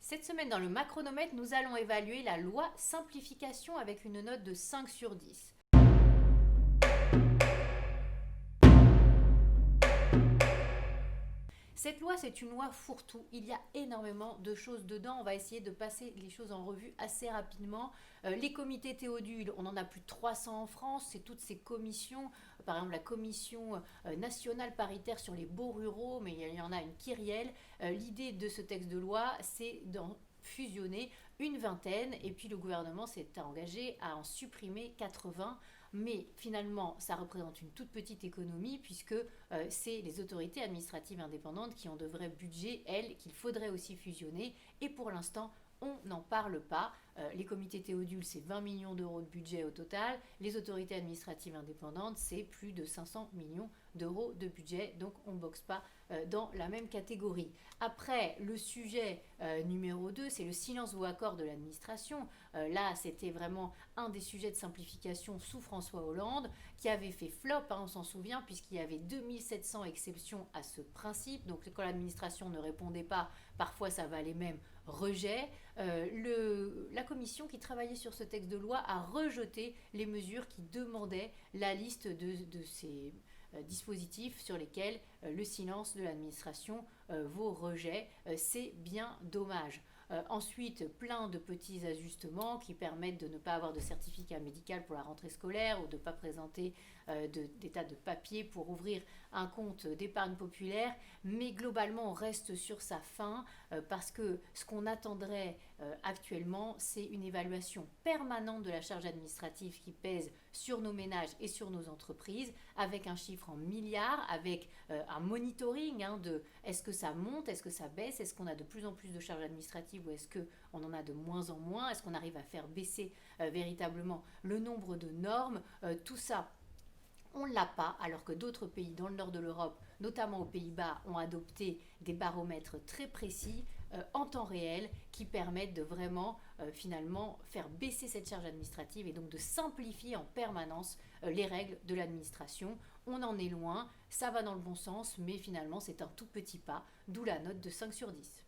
Cette semaine, dans le Macronomètre, nous allons évaluer la loi simplification avec une note de 5 sur 10. Cette loi, c'est une loi fourre-tout. Il y a énormément de choses dedans. On va essayer de passer les choses en revue assez rapidement. Les comités Théodule, on en a plus de 300 en France. C'est toutes ces commissions. Par exemple, la commission nationale paritaire sur les baux ruraux, mais il y en a une kyrielle. L'idée de ce texte de loi, c'est d'en fusionner une vingtaine. Et puis le gouvernement s'est engagé à en supprimer 80. Mais finalement, ça représente une toute petite économie puisque c'est les autorités administratives indépendantes qui ont de vrais budgets, elles, qu'il faudrait aussi fusionner. Et pour l'instant, on n'en parle pas. Les comités Théodule, c'est 20 millions d'euros de budget au total. Les autorités administratives indépendantes, c'est plus de 500 millions d'euros de budget. Donc on ne boxe pas dans la même catégorie. Après, le sujet numéro 2, c'est le silence vaut accord de l'administration. Là, c'était vraiment un des sujets de simplification sous François Hollande, qui avait fait flop, on s'en souvient, puisqu'il y avait 2700 exceptions à ce principe. Donc quand l'administration ne répondait pas, parfois ça valait même rejet. La commission qui travaillait sur ce texte de loi a rejeté les mesures qui demandaient la liste de ces dispositifs sur lesquels le silence de l'administration vaut rejet. C'est bien dommage. Ensuite, plein de petits ajustements qui permettent de ne pas avoir de certificat médical pour la rentrée scolaire ou de ne pas présenter des tas de papiers pour ouvrir un compte d'épargne populaire. Mais globalement, on reste sur sa faim parce que ce qu'on attendrait actuellement, c'est une évaluation permanente de la charge administrative qui pèse sur nos ménages et sur nos entreprises, avec un chiffre en milliards, avec un monitoring de est-ce que ça monte, est-ce que ça baisse, est-ce qu'on a de plus en plus de charges administratives ou est-ce qu'on en a de moins en moins, est-ce qu'on arrive à faire baisser véritablement le nombre de normes, tout ça. On ne l'a pas, alors que d'autres pays dans le nord de l'Europe, notamment aux Pays-Bas, ont adopté des baromètres très précis en temps réel qui permettent de vraiment finalement faire baisser cette charge administrative et donc de simplifier en permanence les règles de l'administration. On en est loin, ça va dans le bon sens, mais finalement c'est un tout petit pas, d'où la note de 5 sur 10.